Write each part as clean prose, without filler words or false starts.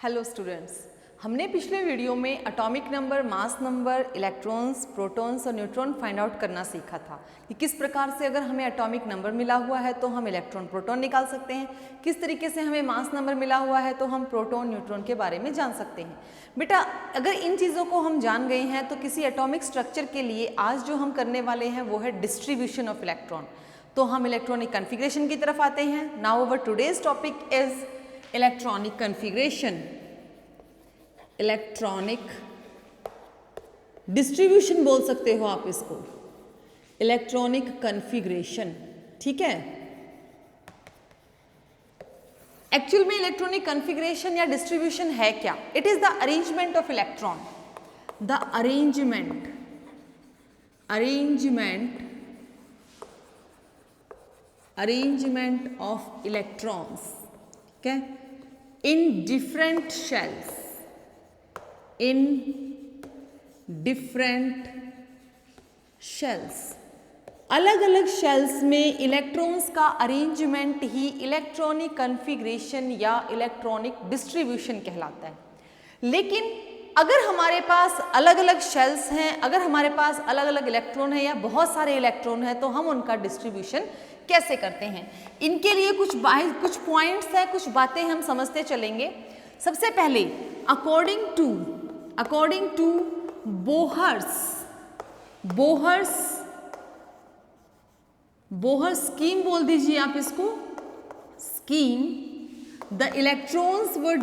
Hello students, हमने पिछले video में atomic number, mass number, electrons, protons और न्यूट्रॉन फाइंड आउट करना सीखा था कि किस प्रकार से अगर हमें एटॉमिक नंबर मिला हुआ है तो हम इलेक्ट्रॉन प्रोटॉन निकाल सकते हैं, किस तरीके से हमें मास नंबर मिला हुआ है तो हम प्रोटॉन न्यूट्रॉन के बारे में जान सकते हैं। बेटा, अगर इन चीज़ों को हम जान गए हैं तो किसी एटॉमिक स्ट्रक्चर के लिए आज जो हम करने वाले हैं वो है डिस्ट्रीब्यूशन ऑफ इलेक्ट्रॉन। तो हम इलेक्ट्रॉनिक कन्फिग्रेशन की तरफ आते हैं। Now our today's topic is electronic configuration. Electronic distribution बोल सकते हो आप इसको, इलेक्ट्रॉनिक कन्फिग्रेशन। ठीक है, एक्चुअल में इलेक्ट्रॉनिक कन्फिग्रेशन या डिस्ट्रीब्यूशन है क्या? It is the arrangement of electron, the arrangement of electrons, okay, in different shells, अलग अलग शेल्स में इलेक्ट्रॉन्स का अरेंजमेंट ही इलेक्ट्रॉनिक कन्फिग्रेशन या इलेक्ट्रॉनिक डिस्ट्रीब्यूशन कहलाता है। लेकिन अगर हमारे पास अलग अलग शेल्स हैं, अगर हमारे पास अलग अलग इलेक्ट्रॉन है या बहुत सारे इलेक्ट्रॉन हैं, तो हम उनका डिस्ट्रीब्यूशन कैसे करते हैं? इनके लिए कुछ पॉइंट्स हैं, कुछ बातें हम समझते चलेंगे। सबसे पहले अकॉर्डिंग टू बोहर स्कीम बोल दीजिए आप इसको, scheme, the electrons were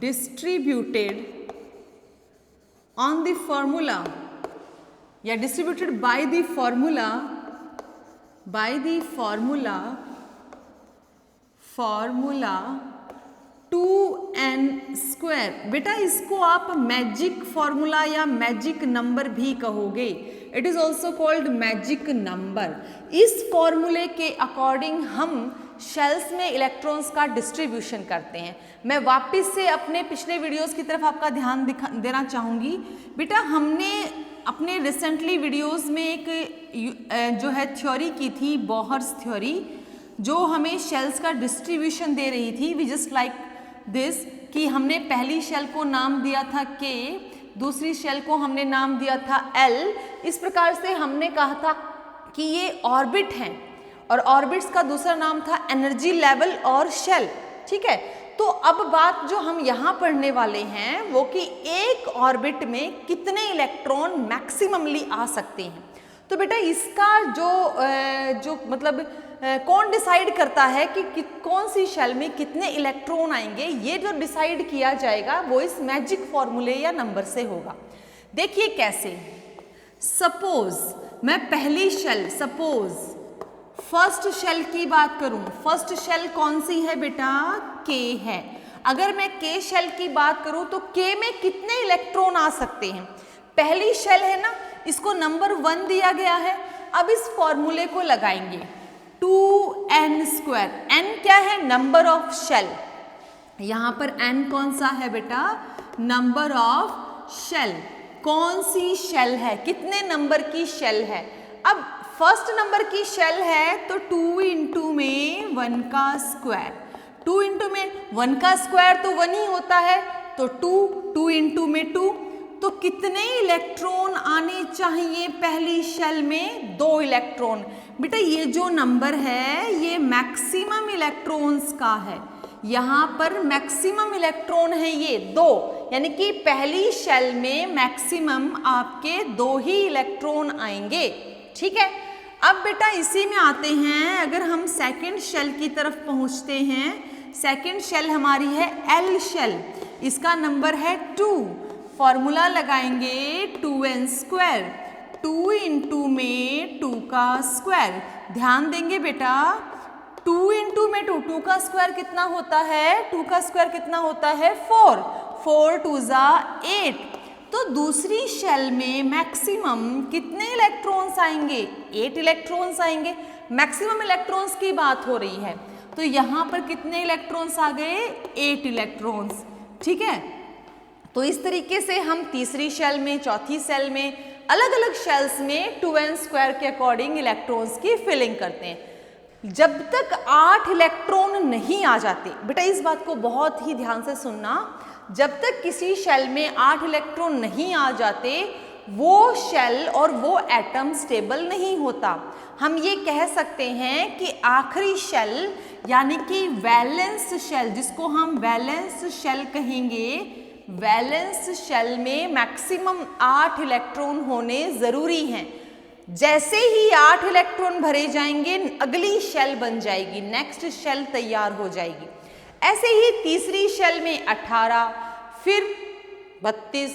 distributed on the formula या distributed by the formula 2n²। बेटा, इसको आप मैजिक फॉर्मूला या मैजिक नंबर भी कहोगे। It is also called magic number. इस फॉर्मूले के अकॉर्डिंग हम शेल्स में इलेक्ट्रॉन्स का डिस्ट्रीब्यूशन करते हैं। मैं वापस से अपने पिछले वीडियोस की तरफ आपका ध्यान देना चाहूँगी। बेटा, हमने अपने रिसेंटली वीडियोस में एक जो है थ्योरी की थी, बोहर्स थ्योरी, जो हमें शेल्स का डिस्ट्रीब्यूशन दे रही थी। वी जस्ट लाइक दिस कि हमने पहली शेल को नाम दिया था K, दूसरी शेल को हमने नाम दिया था L। इस प्रकार से हमने कहा था कि ये ऑर्बिट हैं और ऑर्बिट्स का दूसरा नाम था एनर्जी लेवल और शेल। ठीक है, तो अब बात जो हम यहाँ पढ़ने वाले हैं वो कि एक ऑर्बिट में कितने इलेक्ट्रॉन मैक्सिममली आ सकते हैं। तो बेटा, इसका जो मतलब कौन डिसाइड करता है कि कौन सी शेल में कितने इलेक्ट्रॉन आएंगे, ये जो डिसाइड किया जाएगा वो इस मैजिक फॉर्मूले या नंबर से होगा। देखिए कैसे। सपोज मैं पहली शेल, फर्स्ट शेल की बात करूं, फर्स्ट शेल कौन सी है बेटा? K है। अगर मैं K शेल की बात करूं तो K में कितने इलेक्ट्रॉन आ सकते हैं? पहली शेल है ना, इसको नंबर 1 दिया गया है। अब इस फॉर्मूले को लगाएंगे 2n²। n क्या है? Number of shell. यहां पर n कौन सा है बेटा? Number of shell. कौन सी शेल है? कितने नंबर की शेल है? अब फर्स्ट नंबर की शेल है तो 2 इंटू में 1 का स्क्वायर, 2 इंटू में 1 का स्क्वायर तो 1 ही होता है, तो 2 इंटू में 2, तो कितने इलेक्ट्रॉन आने चाहिए पहली शेल में? 2 इलेक्ट्रॉन। बेटा, ये जो नंबर है ये मैक्सिमम इलेक्ट्रॉन्स का है। यहाँ पर मैक्सिमम इलेक्ट्रॉन है ये 2, यानी कि पहली शेल में मैक्सिमम आपके 2 ही इलेक्ट्रॉन आएंगे। ठीक है, अब बेटा इसी में आते हैं, अगर हम सेकंड शेल की तरफ पहुंचते हैं। सेकंड शेल हमारी है L शेल, इसका नंबर है 2। फॉर्मूला लगाएंगे 2n², 2 इंटू में 2 का स्क्वायर। ध्यान देंगे बेटा, 2 इंटू में 2 का स्क्वायर कितना होता है? 2 का स्क्वायर कितना होता है? 4 2 जा 8। तो दूसरी शेल में मैक्सिमम कितने इलेक्ट्रॉन्स आएंगे? 8 इलेक्ट्रॉन्स आएंगे। मैक्सिमम इलेक्ट्रॉन्स की बात हो रही है, तो यहाँ पर कितने इलेक्ट्रॉन्स आ गए? 8 इलेक्ट्रॉन्स। ठीक है, तो इस तरीके से हम तीसरी शेल में, चौथी शेल में, अलग अलग शेल्स में 2n² के अकॉर्डिंग इलेक्ट्रॉन्स की फिलिंग करते हैं। जब तक 8 इलेक्ट्रॉन नहीं आ जाते, बेटा इस बात को बहुत ही ध्यान से सुनना, जब तक किसी शेल में 8 इलेक्ट्रॉन नहीं आ जाते वो शेल और वो एटम स्टेबल नहीं होता। हम ये कह सकते हैं कि आखिरी शेल यानी कि वैलेंस शेल, जिसको हम वैलेंस शेल कहेंगे, वैलेंस शेल में मैक्सिमम 8 इलेक्ट्रॉन होने ज़रूरी हैं। जैसे ही 8 इलेक्ट्रॉन भरे जाएंगे अगली शेल बन जाएगी, नेक्स्ट शेल तैयार हो जाएगी। ऐसे ही तीसरी शेल में 18, फिर 32,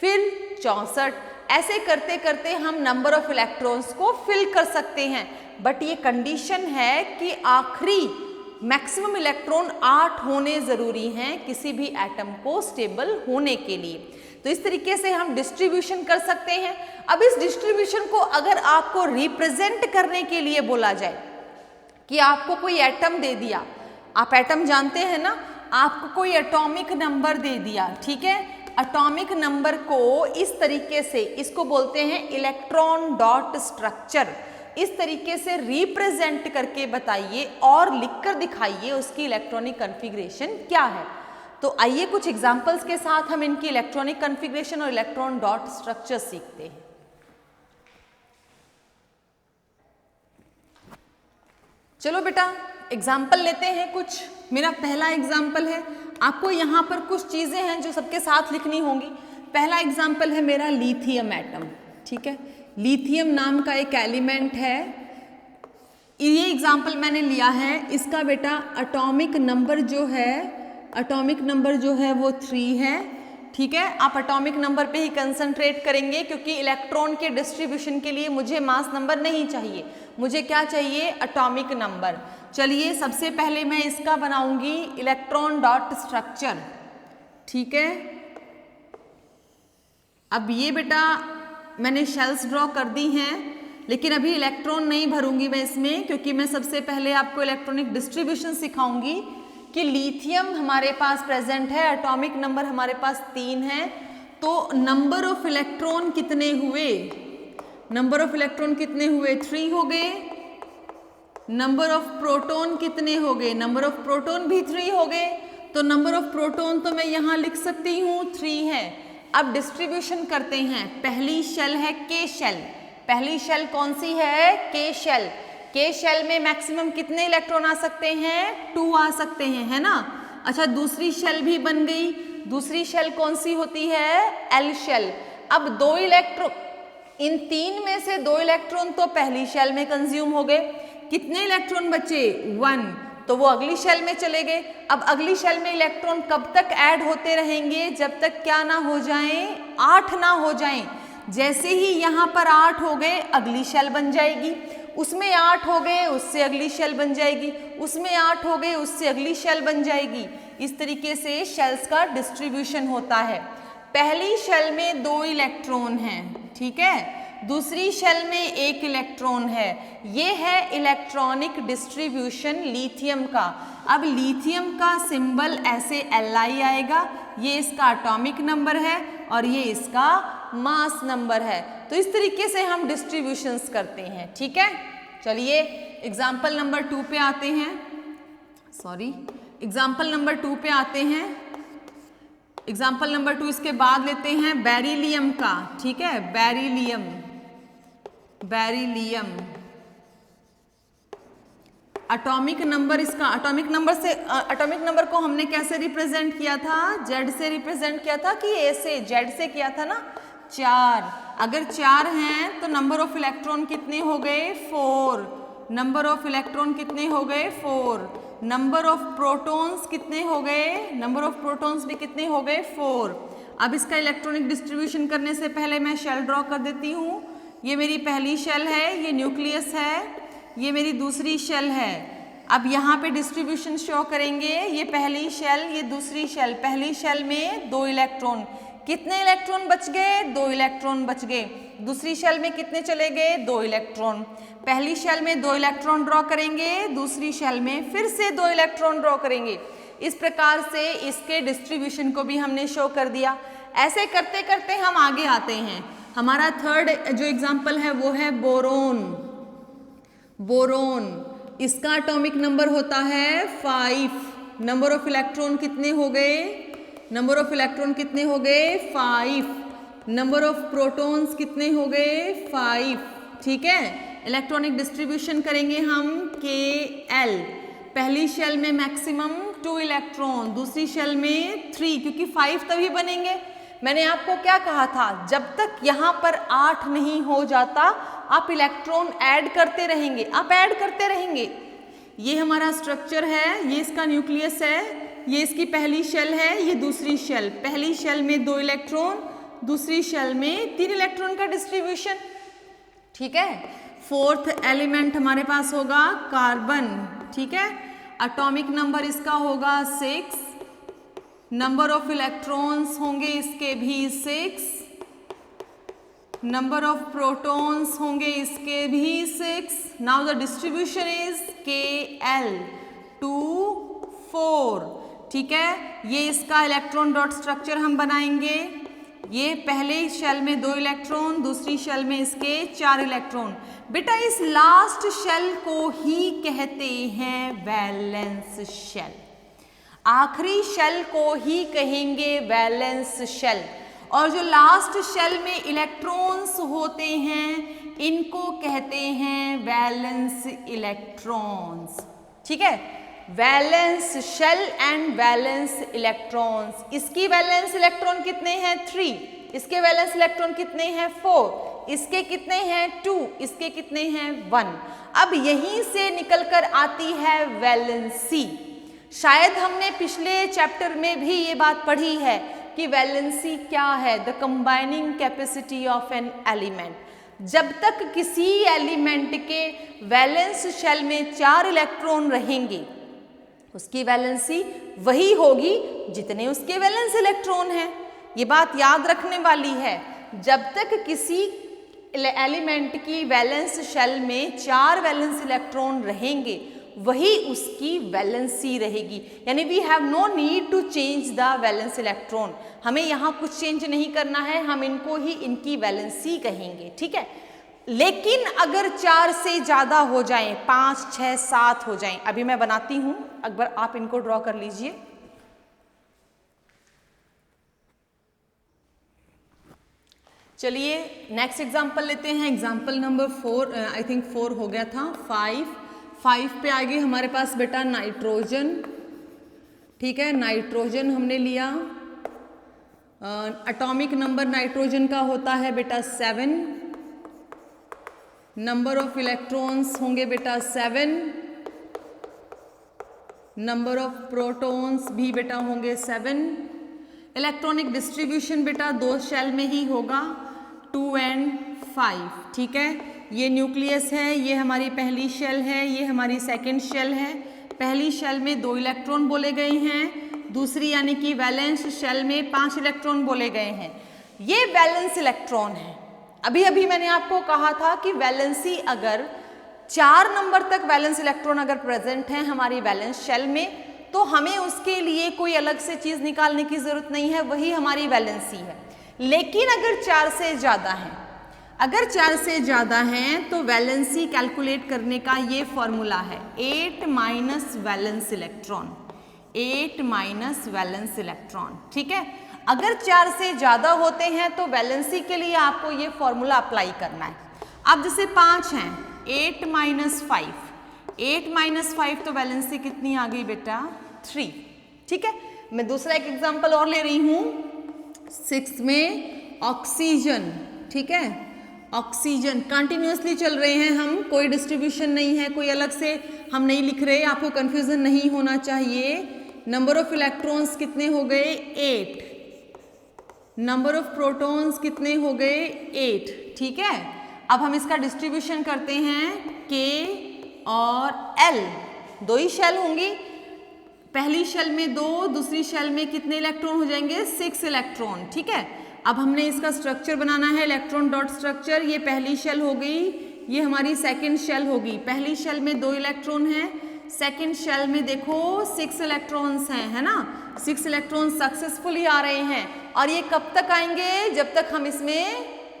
फिर 64, ऐसे करते करते हम नंबर ऑफ इलेक्ट्रॉन्स को फिल कर सकते हैं। बट ये कंडीशन है कि आखिरी मैक्सिमम इलेक्ट्रॉन 8 होने ज़रूरी हैं किसी भी एटम को स्टेबल होने के लिए। तो इस तरीके से हम डिस्ट्रीब्यूशन कर सकते हैं। अब इस डिस्ट्रीब्यूशन को अगर आपको रिप्रेजेंट करने के लिए बोला जाए कि आपको कोई एटम दे दिया, आप एटम जानते हैं ना, आपको कोई एटॉमिक नंबर दे दिया, ठीक है, एटॉमिक नंबर को इस तरीके से, इसको बोलते हैं इलेक्ट्रॉन डॉट स्ट्रक्चर, इस तरीके से रिप्रेजेंट करके बताइए और लिखकर दिखाइए उसकी इलेक्ट्रॉनिक कॉन्फ़िगरेशन क्या है। तो आइए कुछ एग्जांपल्स के साथ हम इनकी इलेक्ट्रॉनिक कॉन्फ़िगरेशन और इलेक्ट्रॉन डॉट स्ट्रक्चर सीखते हैं। चलो बेटा एग्जाम्पल लेते हैं कुछ। मेरा पहला एग्जाम्पल है, आपको यहाँ पर कुछ चीज़ें हैं जो सबके साथ लिखनी होंगी। पहला एग्जाम्पल है मेरा लिथियम एटम, ठीक है, लिथियम नाम का एक एलिमेंट है। ये एग्जाम्पल मैंने लिया है, इसका बेटा एटॉमिक नंबर जो है वो 3 है, ठीक है। आप एटॉमिक नंबर पे ही कंसंट्रेट करेंगे क्योंकि इलेक्ट्रॉन के डिस्ट्रीब्यूशन के लिए मुझे मास नंबर नहीं चाहिए, मुझे क्या चाहिए, एटॉमिक नंबर। चलिए सबसे पहले मैं इसका बनाऊंगी इलेक्ट्रॉन डॉट स्ट्रक्चर, ठीक है। अब ये बेटा मैंने शेल्स ड्रॉ कर दी हैं, लेकिन अभी इलेक्ट्रॉन नहीं भरूंगी मैं इसमें, क्योंकि मैं सबसे पहले आपको इलेक्ट्रॉनिक डिस्ट्रीब्यूशन सिखाऊंगी कि लिथियम हमारे पास प्रेजेंट है, एटॉमिक नंबर हमारे पास 3 है, तो नंबर ऑफ इलेक्ट्रॉन कितने हुए, नंबर ऑफ इलेक्ट्रॉन कितने हुए, 3 हो गए। नंबर ऑफ प्रोटॉन कितने हो गए, नंबर ऑफ प्रोटॉन भी 3 हो गए। तो नंबर ऑफ प्रोटॉन तो मैं यहाँ लिख सकती हूँ 3 है। अब डिस्ट्रीब्यूशन करते हैं। पहली शेल है के शेल, पहली शेल कौन सी है, के शेल। के शेल में मैक्सिमम कितने इलेक्ट्रॉन आ सकते हैं, 2 आ सकते हैं, है ना। अच्छा दूसरी शेल भी बन गई, दूसरी शेल कौन सी होती है, एल शेल। अब 2 इलेक्ट्रॉन, इन 3 में से 2 इलेक्ट्रॉन तो पहली शेल में कंज्यूम हो गए, कितने इलेक्ट्रॉन बचे, 1, तो वो अगली शेल में चले गए। अब अगली शेल में इलेक्ट्रॉन कब तक ऐड होते रहेंगे, जब तक क्या ना हो जाएं, 8 ना हो जाएं। जैसे ही यहाँ पर 8 हो गए अगली शेल बन जाएगी, उसमें 8 हो गए उससे अगली शेल बन जाएगी, उसमें 8 हो गए उससे अगली शेल बन जाएगी। इस तरीके से शेल्स का डिस्ट्रीब्यूशन होता है। पहली शेल में 2 इलेक्ट्रॉन हैं, ठीक है, दूसरी शेल में 1 इलेक्ट्रॉन है। ये है इलेक्ट्रॉनिक डिस्ट्रीब्यूशन लिथियम का। अब लिथियम का सिंबल ऐसे Li आएगा, ये इसका एटॉमिक नंबर है और ये इसका मास नंबर है। तो इस तरीके से हम डिस्ट्रीब्यूशंस करते हैं, ठीक है। चलिए एग्जाम्पल नंबर 2 पे आते हैं, एग्जाम्पल नंबर 2 पे आते हैं। एग्जाम्पल नंबर 2 इसके बाद लेते हैं बेरिलियम का, ठीक है, बेरिलियम, बेरिलियम एटॉमिक नंबर, इसका एटॉमिक नंबर से, एटॉमिक नंबर को हमने कैसे रिप्रेजेंट किया था, जेड से रिप्रेजेंट किया था कि ए से, जेड से किया था ना, 4। अगर 4 हैं तो नंबर ऑफ इलेक्ट्रॉन कितने हो गए, 4। नंबर ऑफ इलेक्ट्रॉन कितने हो गए, 4। नंबर ऑफ प्रोटॉन्स कितने हो गए, नंबर ऑफ प्रोटॉन्स भी कितने हो गए, 4। अब इसका इलेक्ट्रॉनिक डिस्ट्रीब्यूशन करने से पहले मैं शेल ड्रॉ कर देती हूँ। ये मेरी पहली शेल है, ये न्यूक्लियस है, ये मेरी दूसरी शेल है। अब यहाँ पे डिस्ट्रीब्यूशन शो करेंगे, ये पहली शेल, ये दूसरी शेल। पहली शेल में 2 इलेक्ट्रॉन, कितने इलेक्ट्रॉन बच गए, 2 इलेक्ट्रॉन बच गए। दूसरी शेल में कितने चले गए, 2 इलेक्ट्रॉन। पहली शेल में 2 इलेक्ट्रॉन ड्रॉ करेंगे, दूसरी शेल में फिर से 2 इलेक्ट्रॉन ड्रॉ करेंगे। इस प्रकार से इसके डिस्ट्रीब्यूशन को भी हमने शो कर दिया। ऐसे करते करते हम आगे आते हैं। हमारा थर्ड जो एग्जाम्पल है वो है बोरोन। बोरोन, इसका एटॉमिक नंबर होता है 5। नंबर ऑफ इलेक्ट्रॉन कितने हो गए? नंबर ऑफ इलेक्ट्रॉन कितने हो गए? 5। नंबर ऑफ प्रोटॉन्स कितने हो गए? 5। ठीक है, इलेक्ट्रॉनिक डिस्ट्रीब्यूशन करेंगे हम KL। पहली शेल में मैक्सिमम 2 इलेक्ट्रॉन, दूसरी शेल में 3, क्योंकि 5 तभी बनेंगे। मैंने आपको क्या कहा था, जब तक यहाँ पर 8 नहीं हो जाता आप इलेक्ट्रॉन ऐड करते रहेंगे, आप ऐड करते रहेंगे। ये हमारा स्ट्रक्चर है, ये इसका न्यूक्लियस है, ये इसकी पहली शेल है, ये दूसरी शेल। पहली शेल में 2 इलेक्ट्रॉन, दूसरी शेल में 3 इलेक्ट्रॉन का डिस्ट्रीब्यूशन। ठीक है, फोर्थ एलिमेंट हमारे पास होगा कार्बन। ठीक है, एटॉमिक नंबर इसका होगा 6, नंबर ऑफ इलेक्ट्रॉन्स होंगे इसके भी 6, नंबर ऑफ प्रोटॉन्स होंगे इसके भी 6। Now the distribution is KL 2 4। ठीक है, ये इसका इलेक्ट्रॉन डॉट स्ट्रक्चर हम बनाएंगे। ये पहले शेल में 2 इलेक्ट्रॉन, दूसरी शेल में इसके 4 इलेक्ट्रॉन। बेटा इस लास्ट शेल को ही कहते हैं वैलेंस शेल, आखिरी शेल को ही कहेंगे वैलेंस शेल। और जो लास्ट शेल में इलेक्ट्रॉन्स होते हैं इनको कहते हैं वैलेंस इलेक्ट्रॉन्स। ठीक है, valence shell and valence electrons. इसकी वैलेंस इलेक्ट्रॉन कितने हैं? 3। इसके वैलेंस इलेक्ट्रॉन कितने हैं? 4। इसके कितने हैं? 2। इसके कितने हैं? 1। अब यहीं से निकलकर आती है वैलेंसी। शायद हमने पिछले चैप्टर में भी ये बात पढ़ी है कि वैलेंसी क्या है? The combining capacity of an element. जब तक किसी एलिमेंट के वैलेंस शेल में 4 इलेक्ट्रॉन रहेंगे उसकी वैलेंसी वही होगी जितने उसके वैलेंस इलेक्ट्रॉन हैं। ये बात याद रखने वाली है। जब तक किसी एलिमेंट की वैलेंस शेल में 4 वैलेंस इलेक्ट्रॉन रहेंगे वही उसकी वैलेंसी रहेगी। यानी we have no need to change the valence electron. हमें यहाँ कुछ चेंज नहीं करना है, हम इनको ही इनकी वैलेंसी कहेंगे। ठीक है, लेकिन अगर 4 से ज़्यादा हो जाएं, 5, 6, 7 हो जाएं, अभी मैं बनाती हूँ, अकबर आप इनको ड्रॉ कर लीजिए। चलिए नेक्स्ट एग्जाम्पल लेते हैं। एग्जाम्पल नंबर 4, आई थिंक 4 हो गया था। 5 पे आ गई हमारे पास बेटा नाइट्रोजन। ठीक है, नाइट्रोजन हमने लिया। एटॉमिक नंबर नाइट्रोजन का होता है बेटा 7। नंबर ऑफ इलेक्ट्रॉन्स होंगे बेटा 7। नंबर ऑफ प्रोटॉन्स भी बेटा होंगे 7। इलेक्ट्रॉनिक डिस्ट्रीब्यूशन बेटा 2 शेल में ही होगा, 2 and 5। ठीक है, ये न्यूक्लियस है, ये हमारी पहली शेल है, ये हमारी सेकंड शेल है। पहली शेल में 2 इलेक्ट्रॉन बोले गए हैं, दूसरी यानी कि वैलेंस शेल में 5 इलेक्ट्रॉन बोले गए हैं। ये वैलेंस इलेक्ट्रॉन है। अभी अभी मैंने आपको कहा था कि वैलेंसी अगर 4 नंबर तक वैलेंस इलेक्ट्रॉन अगर प्रेजेंट है हमारी वैलेंस शेल में तो हमें उसके लिए कोई अलग से चीज निकालने की जरूरत नहीं है, वही हमारी वैलेंसी है। लेकिन अगर 4 से ज्यादा है, अगर 4 से ज्यादा हैं तो वैलेंसी कैलकुलेट करने का ये फॉर्मूला है 8 minus valence electron, 8 minus valence electron. ठीक है, अगर 4 से ज्यादा होते हैं तो वैलेंसी के लिए आपको ये फॉर्मूला अप्लाई करना है। अब जैसे 5 हैं, 8 माइनस 5, 8 माइनस 5 तो वैलेंसी कितनी आ गई बेटा? 3। ठीक है, मैं दूसरा एक एग्जांपल और ले रही हूं। 6 में ऑक्सीजन। ठीक है, ऑक्सीजन कंटिन्यूअसली चल रहे हैं हम, कोई डिस्ट्रीब्यूशन नहीं है, कोई अलग से हम नहीं लिख रहे, आपको कंफ्यूजन नहीं होना चाहिए। नंबर ऑफ इलेक्ट्रॉन्स कितने हो गए? 8। नंबर ऑफ प्रोटॉन्स कितने हो गए? 8। ठीक है, अब हम इसका डिस्ट्रीब्यूशन करते हैं K और L, 2 ही शेल होंगी। पहली शेल में 2, दूसरी शेल में कितने इलेक्ट्रॉन हो जाएंगे? 6 इलेक्ट्रॉन। ठीक है, अब हमने इसका स्ट्रक्चर बनाना है, इलेक्ट्रॉन डॉट स्ट्रक्चर। ये पहली शेल हो गई, ये हमारी सेकंड शेल होगी। पहली शेल में 2 इलेक्ट्रॉन हैं, सेकंड शेल में देखो 6 इलेक्ट्रॉन्स हैं, है ना? 6 इलेक्ट्रॉन सक्सेसफुली आ रहे हैं। और ये कब तक आएंगे? जब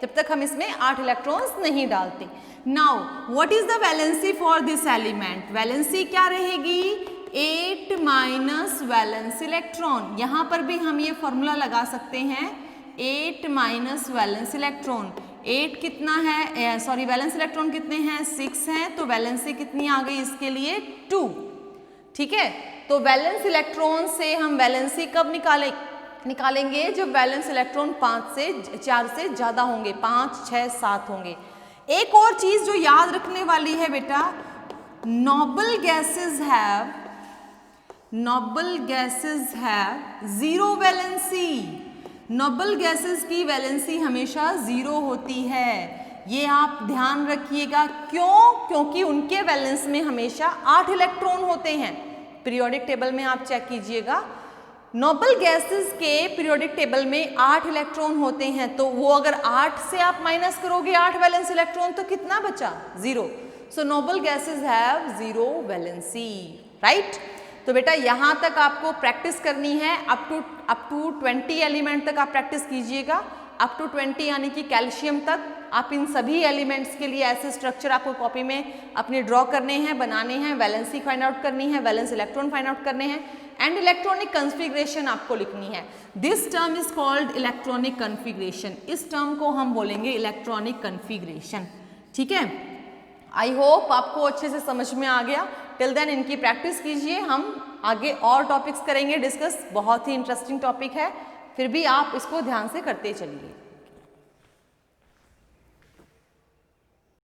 जब तक हम इसमें 8 इलेक्ट्रॉन्स नहीं डालते। Now what is the valency for this element? Valency क्या रहेगी? 8 माइनस वैलेंस इलेक्ट्रॉन। यहाँ पर भी हम ये फॉर्मूला लगा सकते हैं, 8 माइनस वैलेंस इलेक्ट्रॉन। 8 कितना है, सॉरी वैलेंस इलेक्ट्रॉन कितने हैं? 6 हैं, तो वैलेंसी कितनी आ गई इसके लिए? 2। ठीक है, तो वैलेंस इलेक्ट्रॉन से हम वैलेंसी कब निकालेंगे? जब वैलेंस इलेक्ट्रॉन 4 से ज़्यादा होंगे, 5, 6, 7 होंगे। एक और चीज़ जो याद रखने वाली है बेटा, Nobel gases have zero valency. Noble gases की वैलेंसी हमेशा 0 होती है, ये आप ध्यान रखिएगा। क्यों? क्योंकि उनके वैलेंस में हमेशा 8 इलेक्ट्रॉन होते हैं। पीरियोडिक टेबल में आप चेक कीजिएगा, नोबल गैसेस के पीरियोडिक टेबल में 8 इलेक्ट्रॉन होते हैं, तो वो अगर 8 से आप माइनस करोगे 8 वैलेंस इलेक्ट्रॉन, तो कितना बचा? 0। So noble gases have 0 valency, right. तो बेटा यहाँ तक आपको प्रैक्टिस करनी है, अप टू 20 एलिमेंट तक आप प्रैक्टिस कीजिएगा। अप टू 20 यानी कि कैल्शियम तक आप इन सभी एलिमेंट्स के लिए ऐसे स्ट्रक्चर आपको कॉपी में अपने ड्रॉ करने हैं, बनाने हैं, वैलेंसी फाइंड आउट करनी है, वैलेंस इलेक्ट्रॉन फाइंड आउट करने हैं, एंड इलेक्ट्रॉनिक कॉन्फ़िगरेशन आपको लिखनी है। This term is called electronic configuration. इस टर्म को हम बोलेंगे इलेक्ट्रॉनिक कॉन्फ़िगरेशन। ठीक है, आई होप आपको अच्छे से समझ में आ गया। टिल देन इनकी प्रैक्टिस कीजिए, हम आगे और टॉपिक्स करेंगे डिस्कस। बहुत ही इंटरेस्टिंग टॉपिक है, फिर भी आप इसको ध्यान से करते चलिए।